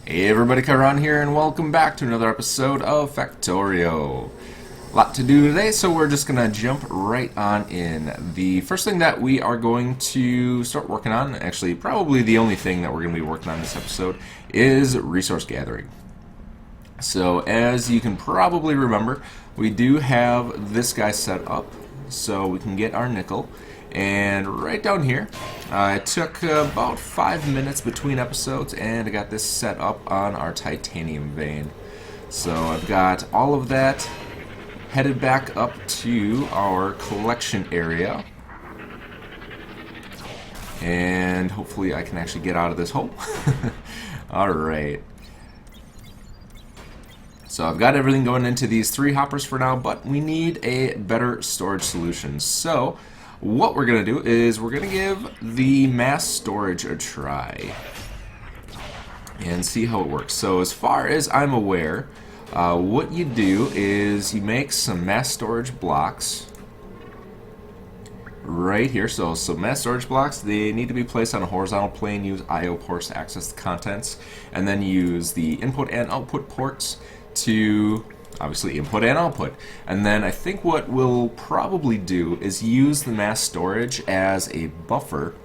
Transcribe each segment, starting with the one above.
Hey everybody, Kairon here, and welcome back to another episode of Factorio. A lot to do today, so we're just going to jump right on in. The first thing that we are going to start working on, actually probably the only thing that we're going to be working on this episode, is resource gathering. So as you can probably remember, we do have this guy set up so we can get our nickel. And right down here, it took about 5 minutes between episodes, and I got this set up on our titanium vein. So I've got all of that headed back up to our collection area. And hopefully I can actually get out of this hole. Alright. So I've got everything going into these 3 hoppers for now, but we need a better storage solution. So what we're going to do is we're going to give the mass storage a try and see how it works. So as far as I'm aware, what you do is you make some mass storage blocks right here. So mass storage blocks, they need to be placed on a horizontal plane, use I/O ports to access the contents, and then use the input and output ports to obviously input and output. And then I think what we'll probably do is use the mass storage as a buffer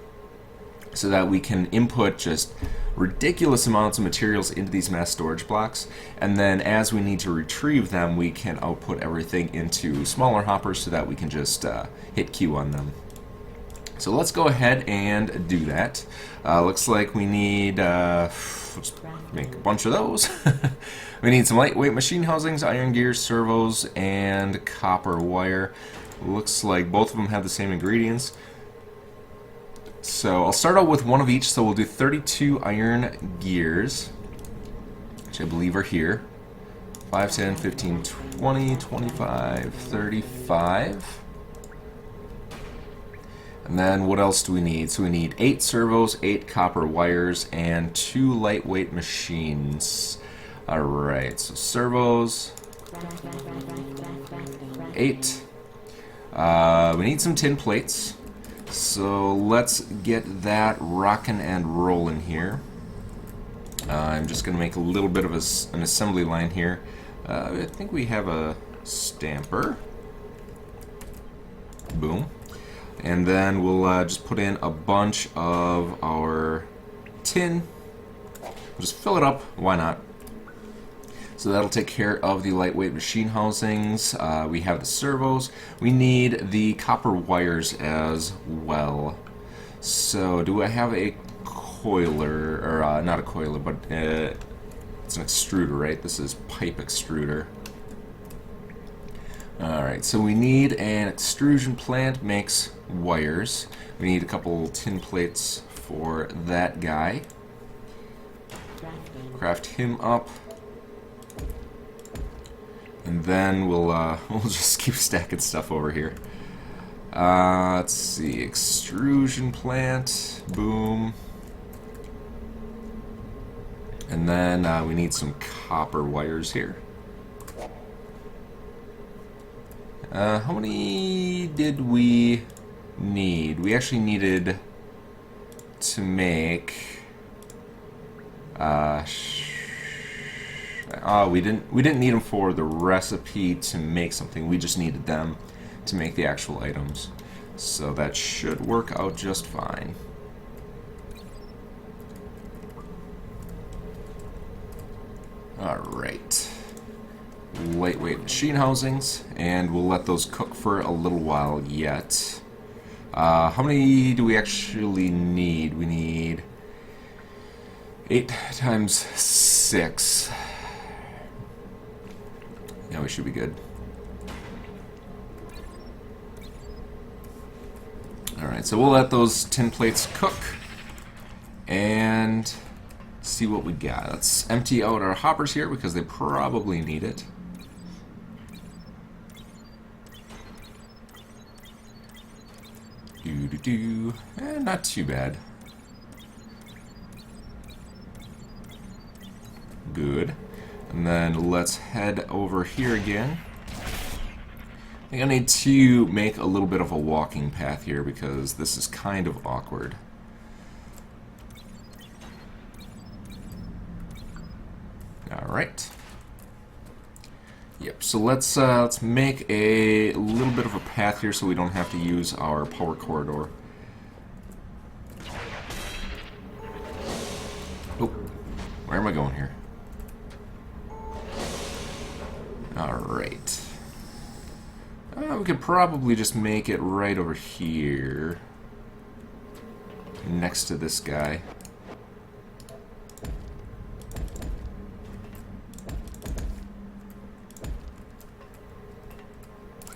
so that we can input just ridiculous amounts of materials into these mass storage blocks, and then as we need to retrieve them, we can output everything into smaller hoppers so that we can just hit Q on them. So let's go ahead and do that. Looks like we need let's make a bunch of those. We need some lightweight machine housings, iron gears, servos, and copper wire. Looks like both of them have the same ingredients. So I'll start out with one of each, so we'll do 32 iron gears, which I believe are here. 5, 10, 15, 20, 25, 35. And then what else do we need? So we need 8 servos, 8 copper wires, and 2 lightweight machines. Alright, so servos, 8. We need some tin plates. So let's get that rocking and rolling here. I'm just going to make a little bit of an assembly line here. I think we have a stamper. Boom. And then we'll just put in a bunch of our tin. We'll just fill it up, why not? So that'll take care of the lightweight machine housings. We have the servos. We need the copper wires as well. So do I have a coiler, or not a coiler, but it's an extruder, right? This is pipe extruder. Alright, so we need an extrusion plant, makes wires. We need a couple tin plates for that guy. Craft him up. And then we'll just keep stacking stuff over here. Let's see, extrusion plant, boom. And then we need some copper wires here. How many did we need? We actually needed to make we didn't need them for the recipe to make something. We just needed them to make the actual items. So that should work out just fine. Alright. Lightweight machine housings, and we'll let those cook for a little while yet. How many do we actually need? We need 8 times 6. Yeah, we should be good. Alright, so we'll let those tin plates cook and see what we got. Let's empty out our hoppers here because they probably need it. Not too bad. Good. And then let's head over here again. I think I need to make a little bit of a walking path here because this is kind of awkward. All right. Yep. So let's make a little bit of a path here so we don't have to use our power corridor. Oh, where am I going here? All right. We could probably just make it right over here, next to this guy.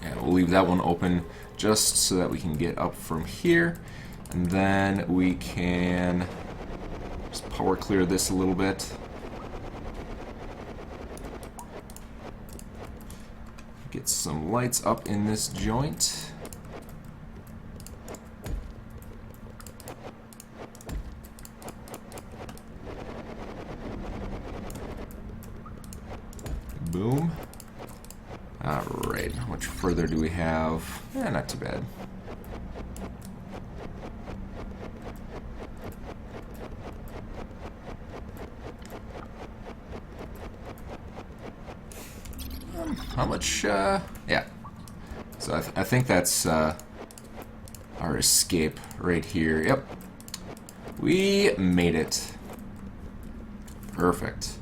And we'll leave that one open just so that we can get up from here. And then we can just power clear this a little bit. Get some lights up in this joint. Boom. Alright, how much further do we have? Not too bad. How much, yeah. So I think that's our escape right here. Yep. We made it. Perfect.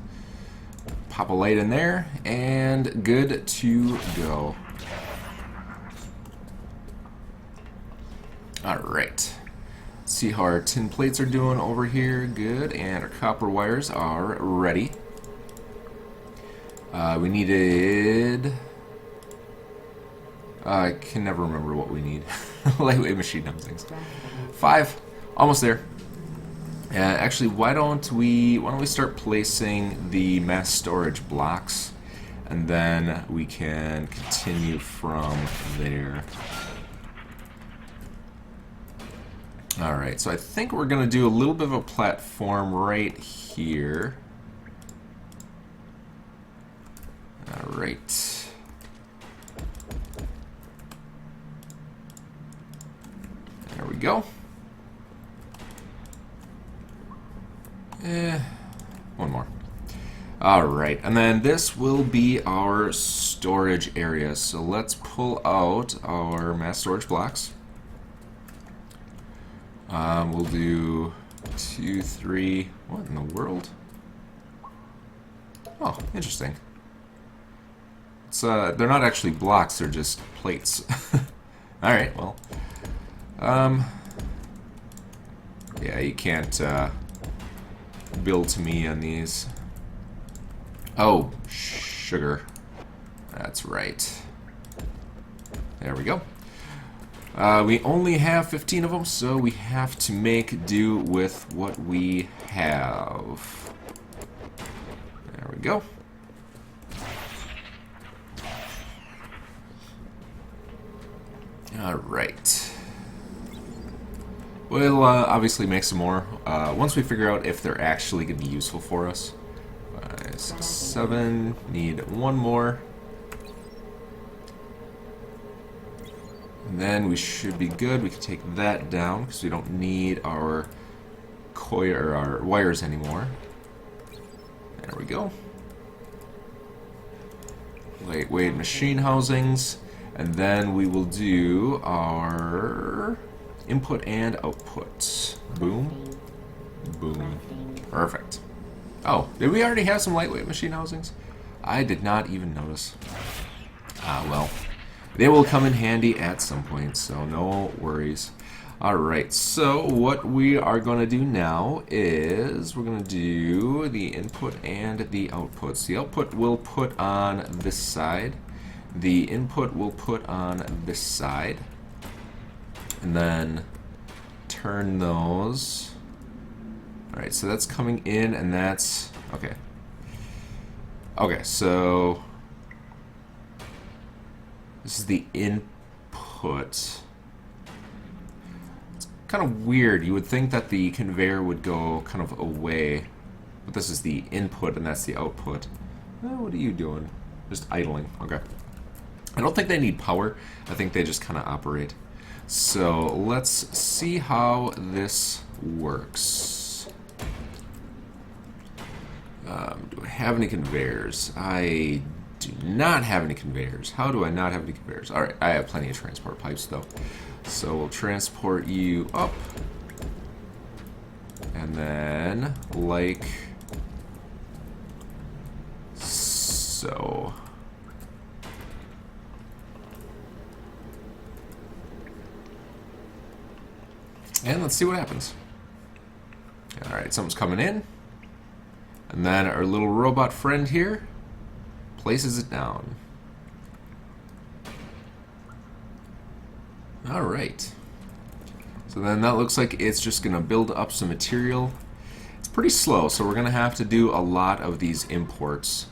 Pop a light in there, and good to go. Alright. See how our tin plates are doing over here. Good. And our copper wires are ready. We needed... I can never remember what we need. Lightweight machine housings. 5. Almost there. Actually, why don't we start placing the mass storage blocks, and then we can continue from there. Alright, so I think we're going to do a little bit of a platform right here. Alright. There we go. One more. Alright, and then this will be our storage area. So let's pull out our mass storage blocks. We'll do 2, 3. What in the world? Oh, interesting. It's, they're not actually blocks, they're just plates. Alright, well. Yeah, you can't build to me on these. Oh, sugar. That's right. There we go. We only have 15 of them, so we have to make do with what we have. There we go. Alright. We'll obviously make some more once we figure out if they're actually going to be useful for us. 5, 6, 7. Need one more. And then we should be good. We can take that down because we don't need our coil or our wires anymore. There we go. Lightweight machine housings. And then we will do our input and output. Boom. Boom. Perfect. Oh, did we already have some lightweight machine housings? I did not even notice. Ah, well. They will come in handy at some point, so no worries. Alright, so what we are going to do now is we're going to do the input and the outputs. The output we'll put on this side. The input we'll put on this side. And then turn those. Alright, so that's coming in and that's... Okay. Okay, so... This is the input. It's kind of weird. You would think that the conveyor would go kind of away. But this is the input and that's the output. What are you doing? Just idling. Okay. I don't think they need power. I think they just kind of operate. So let's see how this works. Do I have any conveyors? I do not have any conveyors. How do I not have any conveyors? Alright, I have plenty of transport pipes though. So we'll transport you up. And then, like so. And let's see what happens. Alright, something's coming in. And then our little robot friend here places it down. Alright. So then that looks like it's just going to build up some material. It's pretty slow, so we're going to have to do a lot of these imports.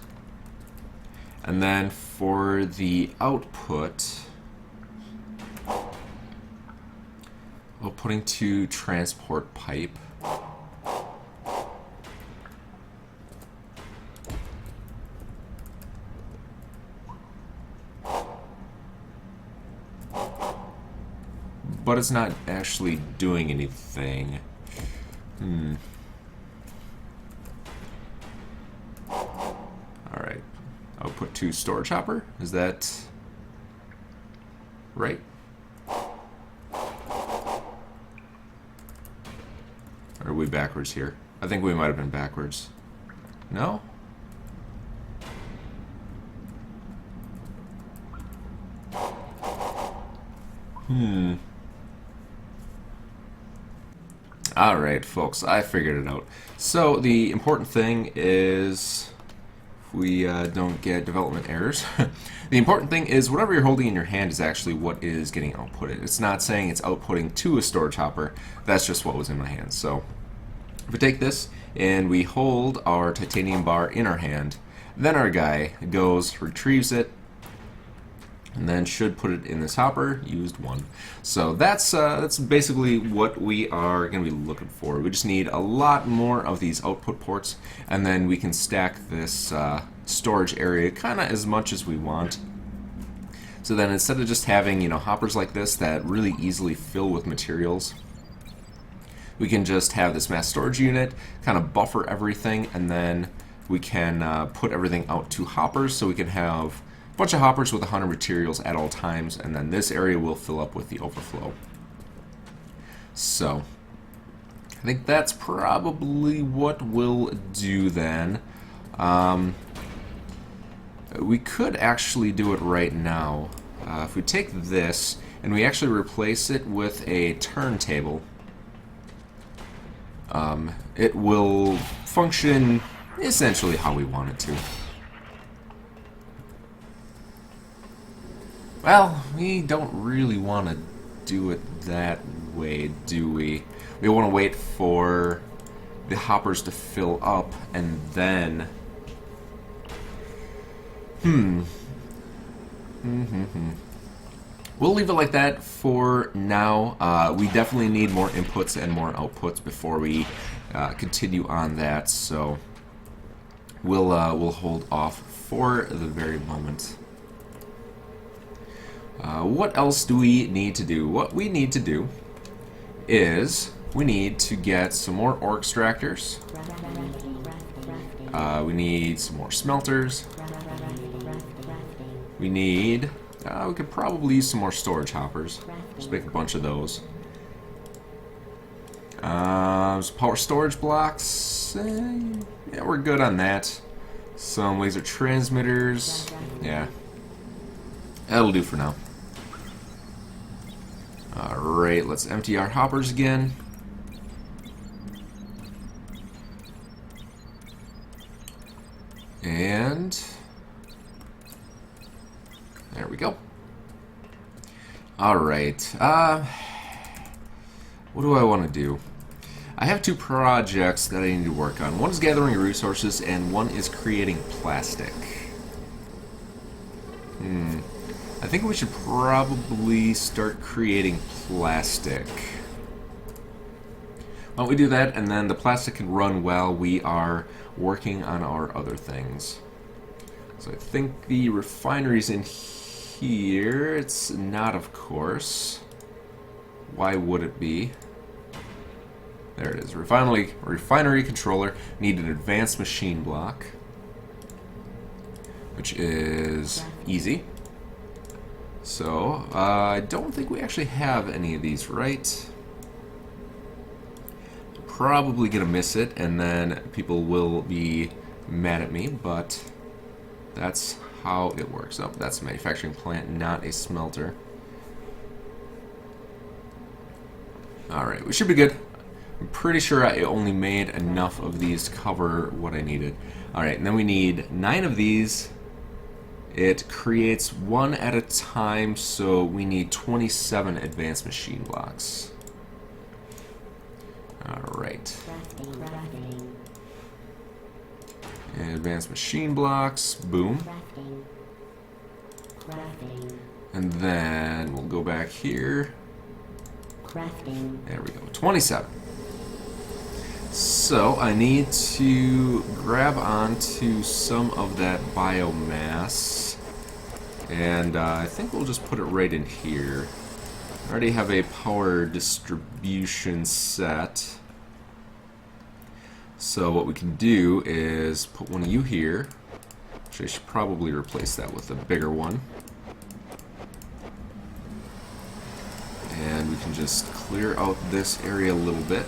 And then for the output, putting to transport pipe. But it's not actually doing anything. Alright. Output to storage hopper. Is that right? Or are we backwards here? I think we might have been backwards. No? Alright, folks, I figured it out. So, the important thing is we don't get development errors. The important thing is whatever you're holding in your hand is actually what is getting outputted. It's not saying it's outputting to a storage hopper. That's just what was in my hand. So if we take this and we hold our titanium bar in our hand, then our guy goes, retrieves it, and then should put it in this hopper. Used one. So that's basically what we are going to be looking for. We just need a lot more of these output ports, and then we can stack this storage area kind of as much as we want. So then instead of just having, hoppers like this that really easily fill with materials, we can just have this mass storage unit kind of buffer everything, and then we can put everything out to hoppers, so we can have a bunch of hoppers with 100 materials at all times, and then this area will fill up with the overflow. So I think that's probably what we'll do then. We could actually do it right now. If we take this and we actually replace it with a turntable, it will function essentially how we want it to. Well, we don't really want to do it that way, do we? We want to wait for the hoppers to fill up and then... We'll leave it like that for now. We definitely need more inputs and more outputs before we continue on that, so we'll hold off for the very moment. What else do we need to do? What we need to do is we need to get some more ore extractors. We need some more smelters. We need... we could probably use some more storage hoppers. Just make a bunch of those. Some power storage blocks. Yeah, we're good on that. Some laser transmitters. Yeah. That'll do for now. Alright, let's empty our hoppers again. And... there we go. Alright, what do I want to do? I have two projects that I need to work on. One is gathering resources, and one is creating plastic. I think we should probably start creating plastic. Why don't we do that, and then the plastic can run while we are working on our other things. So I think the refinery's in here. It's not, of course. Why would it be? There it is. Refinery controller. Need an advanced machine block, which is easy. So, I don't think we actually have any of these, right? Probably gonna miss it, and then people will be mad at me, but that's how it works. Oh, that's a manufacturing plant, not a smelter. Alright, we should be good. I'm pretty sure I only made enough of these to cover what I needed. Alright, and then we need 9 of these. It creates 1 at a time, so we need 27 advanced machine blocks. Alright. And advanced machine blocks, boom. And then we'll go back here. There we go, 27. So I need to grab onto some of that biomass, and I think we'll just put it right in here. I already have a power distribution set, so what we can do is put one of you here. Actually, I should probably replace that with a bigger one. And we can just clear out this area a little bit.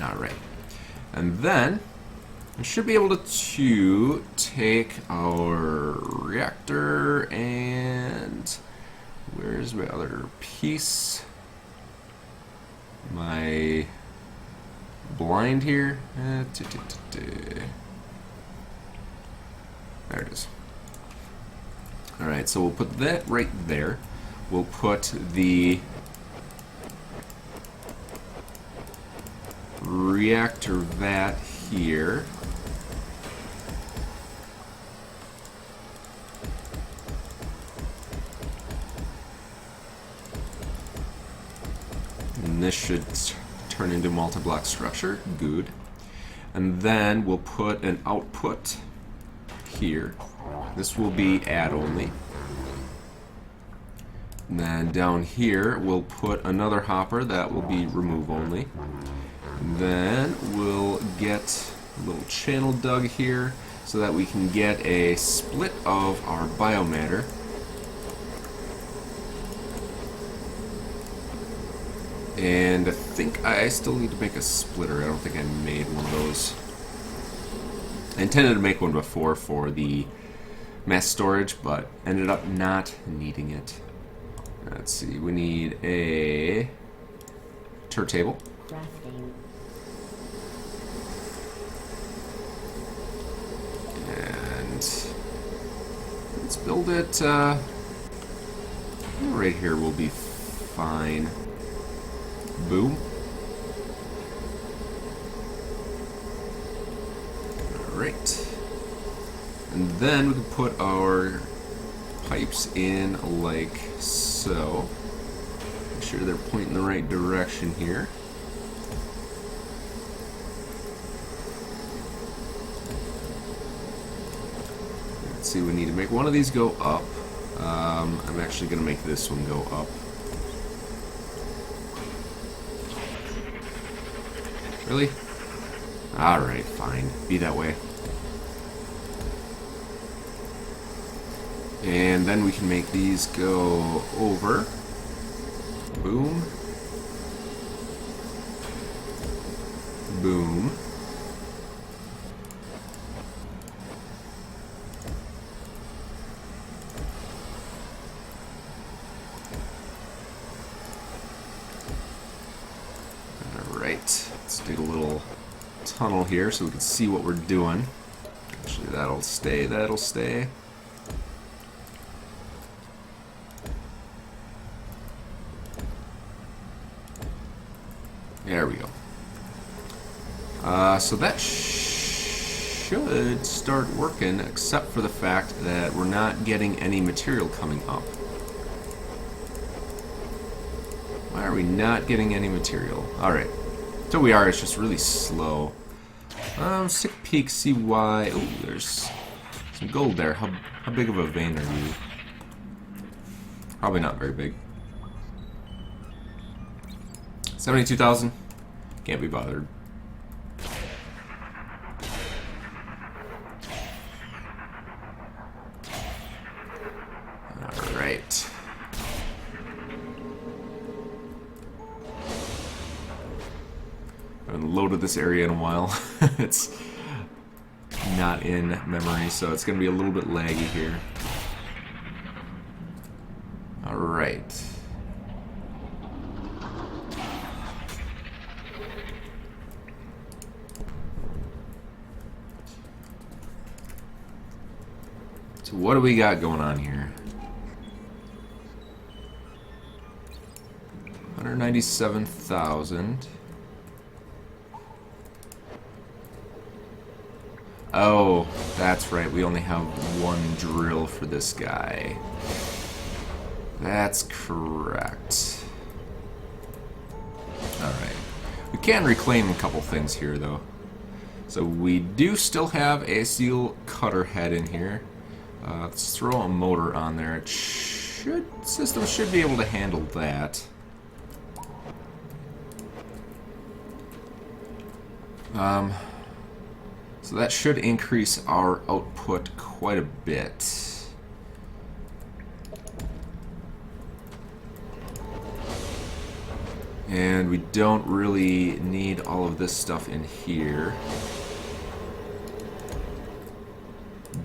Alright. And then we should be able to take our reactor and where's my other piece? My blind here. There it is. Alright, so we'll put that right there. We'll put the reactor vat here. And this should turn into multi-block structure. Good. And then we'll put an output here. This will be add only. And then down here we'll put another hopper that will be remove only. And then we'll get a little channel dug here so that we can get a split of our biomatter. And I think I still need to make a splitter. I don't think I made one of those. I intended to make one before for the mass storage, but ended up not needing it. Let's see, we need a turntable. And let's build it right here will be fine. Boom. Alright. And then we can put our pipes in like so. Make sure they're pointing the right direction here. Let's see, we need to make one of these go up. I'm actually going to make this one go up. Really? Alright, fine. Be that way. And then we can make these go over. Boom. Boom. Alright, let's dig a little tunnel here so we can see what we're doing. Actually, that'll stay, that'll stay. There we go. So that should start working, except for the fact that we're not getting any material coming up. Why are we not getting any material? Alright. So we are, it's just really slow. Let's take a peek, see why. Oh, there's some gold there. How big of a vein are you? Probably not very big. 72,000? Can't be bothered. Alright. I haven't loaded this area in a while. It's not in memory, so it's going to be a little bit laggy here. Alright. So what do we got going on here? 197,000. Oh, that's right. We only have one drill for this guy. That's correct. Alright. We can reclaim a couple things here, though. So we do still have a steel cutter head in here. Let's throw a motor on there. It system should be able to handle that. So that should increase our output quite a bit. And we don't really need all of this stuff in here.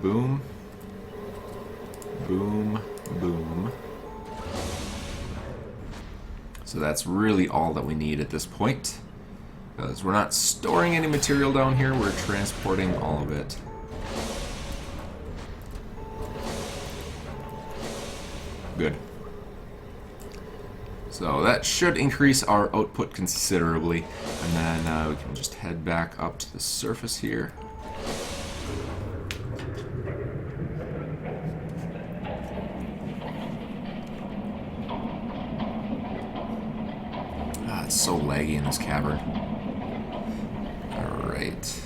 Boom. Boom. Boom. So that's really all that we need at this point. Because we're not storing any material down here, we're transporting all of it. Good. So that should increase our output considerably. And then we can just head back up to the surface here. Ah, it's so laggy in this cavern. Alright.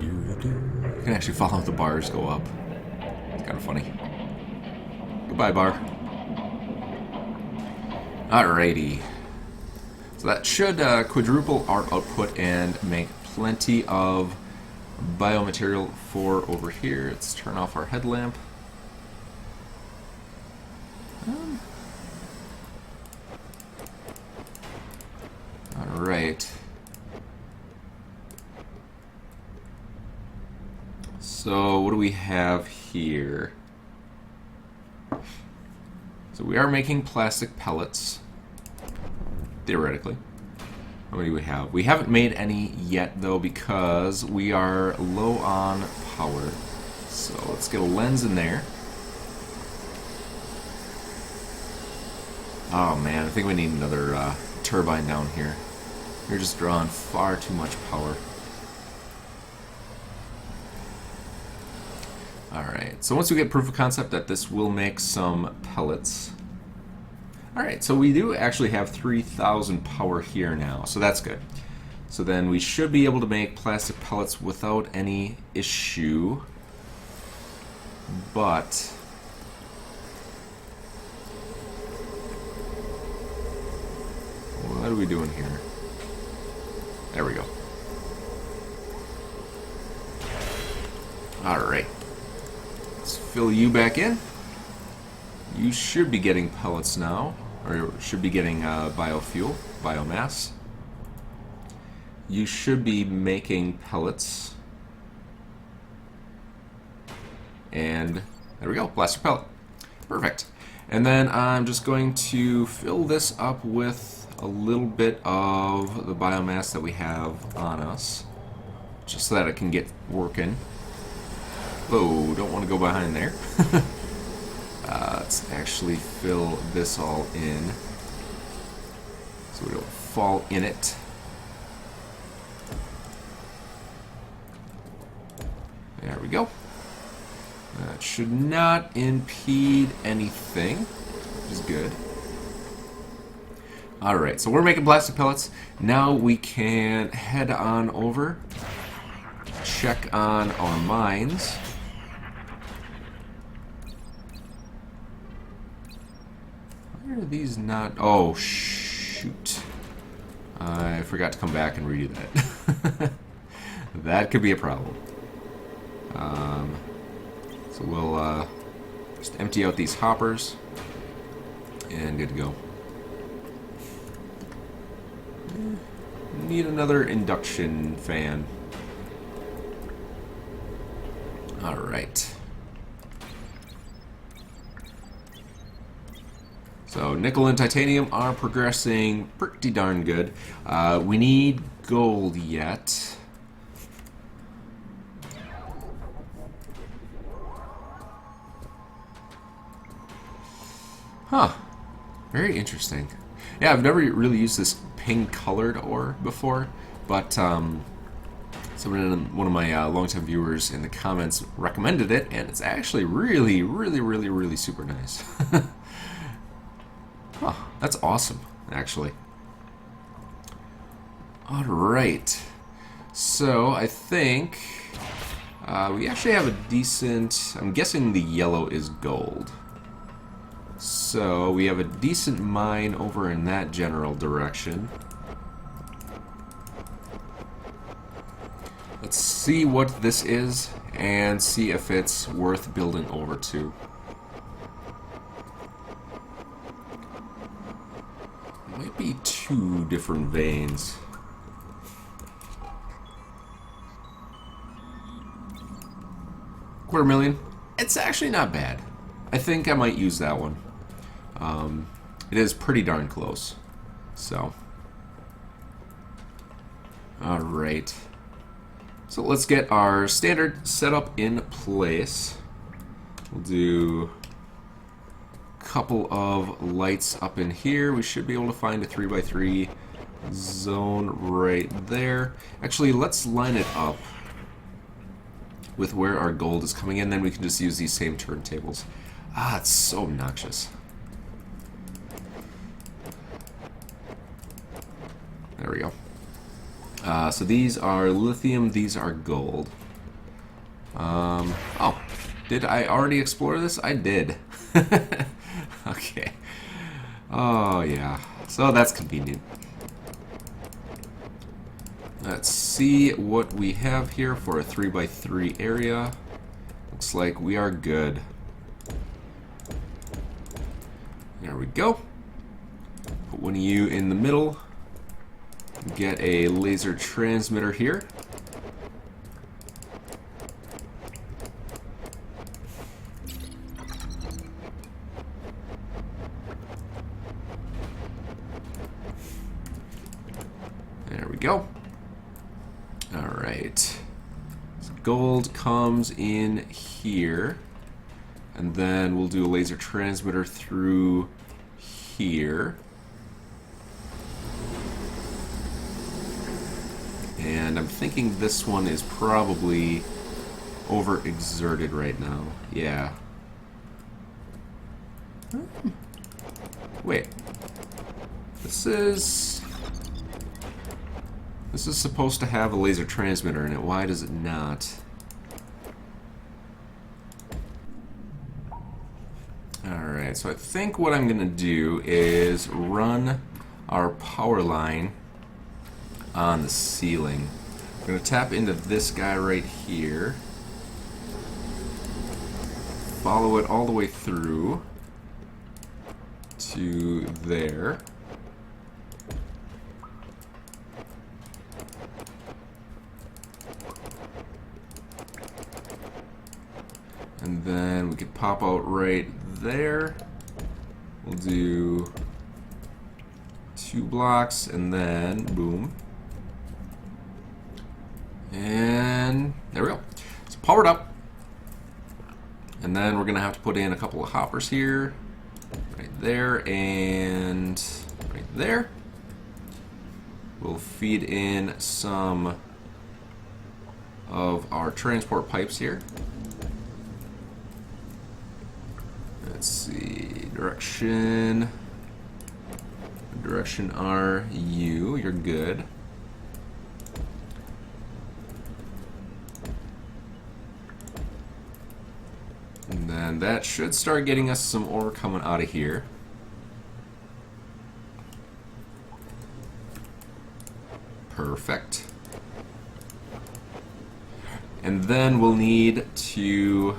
You can actually follow the bars go up. It's kind of funny. Goodbye, bar. Alrighty. So that should quadruple our output and make plenty of biomaterial for over here. Let's turn off our headlamp. Alright. So what do we have here? So we are making plastic pellets, theoretically. How many do we have? We haven't made any yet, though, because we are low on power. So let's get a lens in there. Oh man, I think we need another turbine down here. You're just drawing far too much power. Alright, so once we get proof of concept that this will make some pellets. Alright, so we do actually have 3,000 power here now, so that's good. So then we should be able to make plastic pellets without any issue. But what are we doing here? There we go. Alright. Let's fill you back in. You should be getting pellets now, or should be getting biofuel, biomass. You should be making pellets. And there we go, plastic pellet. Perfect. And then I'm just going to fill this up with a little bit of the biomass that we have on us, just so that it can get working. Whoa, don't want to go behind there. Let's actually fill this all in so we don't fall in it. There we go. That should not impede anything, which is good. Alright, so we're making plastic pellets. Now we can head on over, check on our mines. Why are these not... Oh, shoot. I forgot to come back and redo that. That could be a problem. So we'll just empty out these hoppers. And good to go. Need another induction fan. Alright. So nickel and titanium are progressing pretty darn good. We need gold yet. Huh. Very interesting. Yeah, I've never really used this pink colored ore before, but one of my longtime viewers in the comments recommended it, and it's actually really super nice. Huh, that's awesome, actually. Alright, so I think we actually have a decent... I'm guessing the yellow is gold. So we have a decent mine over in that general direction. Let's see what this is and see if it's worth building over to. Might be two different veins. $250,000. It's actually not bad. I think I might use that one. It is pretty darn close. So. Alright. So let's get our standard setup in place. We'll do a couple of lights up in here. We should be able to find a 3x3 zone right there. Actually, let's line it up with where our gold is coming in, then we can just use these same turntables. Ah, it's so obnoxious. There we go. So these are lithium, these are gold. Oh, did I already explore this? I did. Okay. Oh, yeah. So that's convenient. Let's see what we have here for a 3x3 area. Looks like we are good. There we go. Put one of you in the middle. Get a laser transmitter here. There we go. Alright. So gold comes in here. And then we'll do a laser transmitter through here. And I'm thinking this one is probably overexerted right now. Yeah. Wait. This is supposed to have a laser transmitter in it. Why does it not? Alright, so I think what I'm going to do is run our power line on the ceiling. I'm going to tap into this guy right here. Follow it all the way through to there. And then we could pop out right there. We'll do 2 blocks and then boom. And there we go. It's powered up. And then we're gonna have to put in a couple of hoppers here. Right there and right there. We'll feed in some of our transport pipes here. Let's see, direction direction are you? You're good. And then that should start getting us some ore coming out of here. Perfect. And then we'll need to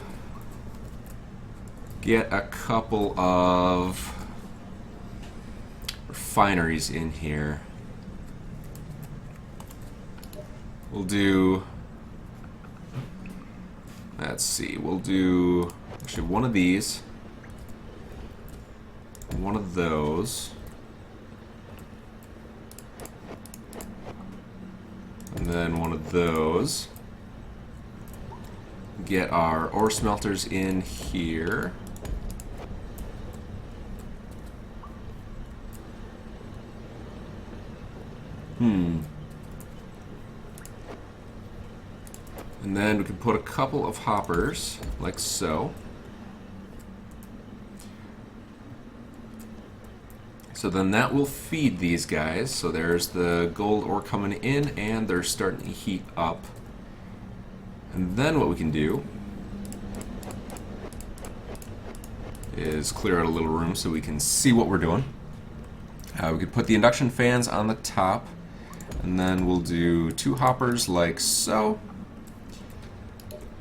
get a couple of refineries in here. We'll do, let's see, we'll do actually one of these, one of those, and then one of those. Get our ore smelters in here. And then we can put a couple of hoppers, like so. So then that will feed these guys. So there's the gold ore coming in, and they're starting to heat up. And then what we can do is clear out a little room so we can see what we're doing. We could put the induction fans on the top, and then we'll do 2 hoppers like so.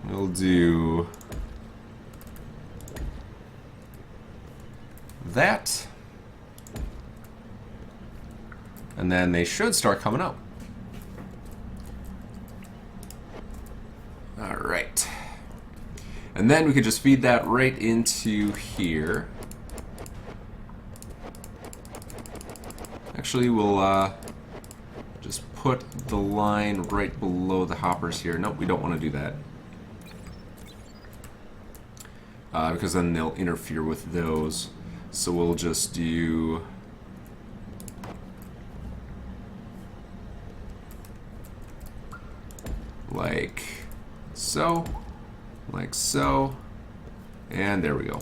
We'll do that, and then they should start coming out. Alright. And then we could just feed that right into here. Actually, we'll just put the line right below the hoppers here. Nope, we don't want to do that. Because then they'll interfere with those. So we'll just do like so, and there we go.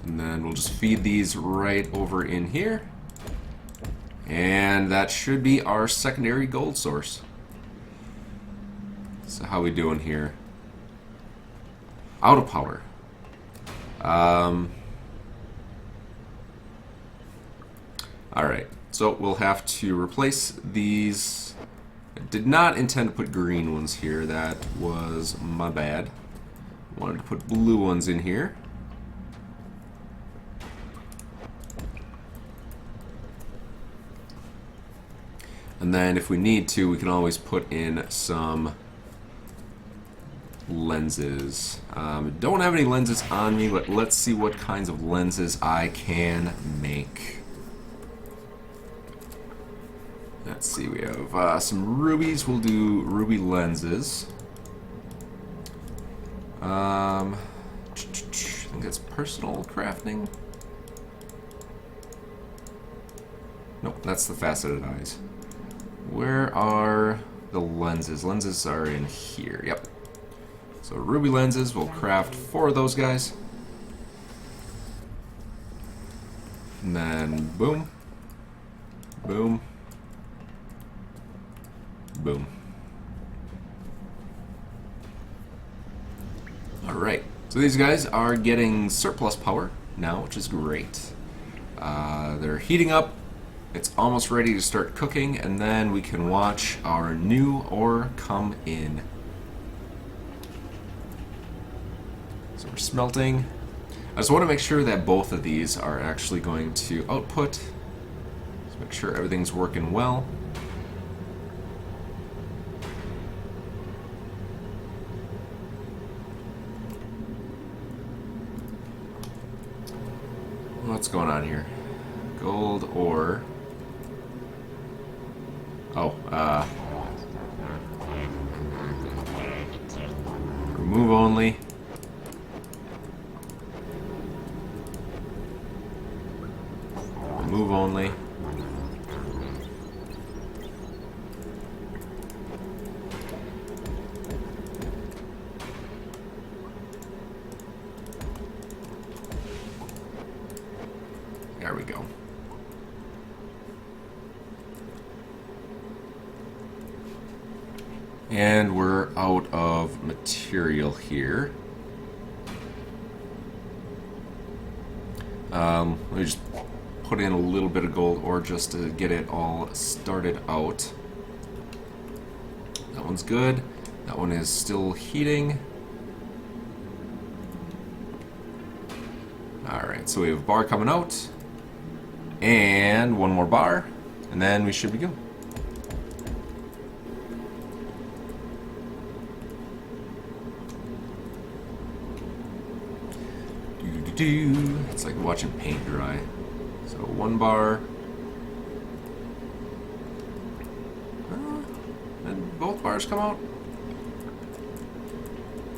And then we'll just feed these right over in here. And that should be our secondary gold source. So how we doing here? Out of power. Alright, so we'll have to replace these. I did not intend to put green ones here. That was my bad. Wanted to put blue ones in here. And then if we need to, we can always put in some lenses. Don't have any lenses on me, but let's see what kinds of lenses I can make. Let's see, we have some rubies. We'll do ruby lenses. I think it's personal crafting. Nope, that's the faceted eyes. Where are the lenses? Lenses are in here. Yep. So ruby lenses, we'll craft 4 of those guys. And then boom. Boom. Boom. Alright. So these guys are getting surplus power now, which is great. They're heating up. It's almost ready to start cooking, and then we can watch our new ore come in. So we're smelting. I just want to make sure that both of these are actually going to output. Just make sure everything's working well. What's going on here? Gold ore. Oh, remove only. Remove only. There we go. And we're out of material here. Let me just put in a little bit of gold ore just to get it all started out. That one's good. That one is still heating. Alright, so we have a bar coming out. And one more bar. And then we should be good. It's like watching paint dry. So one bar. Did both bars come out?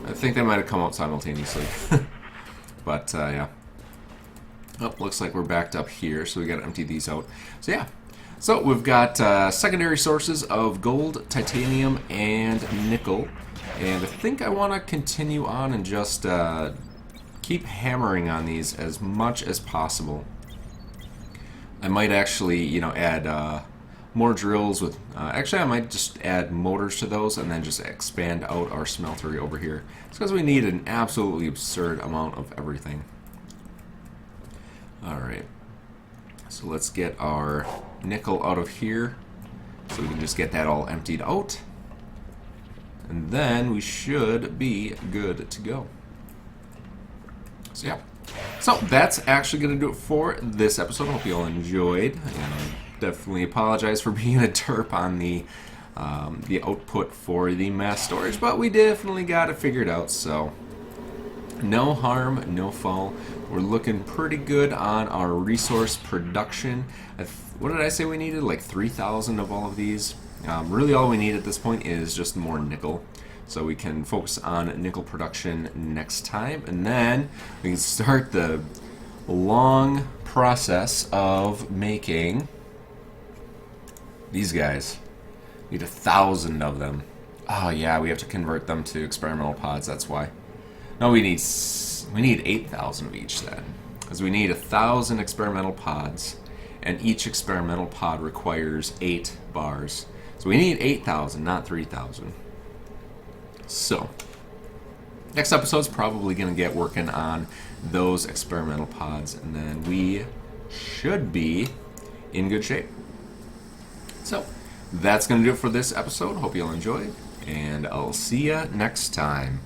I think they might have come out simultaneously. But yeah. Oh, looks like we're backed up here, so we got to empty these out. So yeah. So we've got secondary sources of gold, titanium, and nickel. And I think I want to continue on and just keep hammering on these as much as possible. I might actually, you know, add more drills with... actually, I might just add motors to those and then just expand out our smeltery over here. It's because we need an absolutely absurd amount of everything. Alright. So let's get our nickel out of here so we can just get that all emptied out. And then we should be good to go. So yeah, so that's actually going to do it for this episode. I hope you all enjoyed. And I definitely apologize for being a derp on the output for the mass storage, but we definitely got it figured out. So no harm, no foul. We're looking pretty good on our resource production. What did I say we needed? Like 3,000 of all of these. Really, all we need at this point is just more nickel. So we can focus on nickel production next time, and then we can start the long process of making these guys. Need 1,000 of them. Oh yeah, we have to convert them to experimental pods. That's why. No, we need 8,000 of each then, because we need 1,000 experimental pods, and each experimental pod requires 8 bars. So we need 8,000, not 3,000. So, next episode's probably going to get working on those experimental pods, and then we should be in good shape. So, that's going to do it for this episode. Hope you all enjoyed, and I'll see ya next time.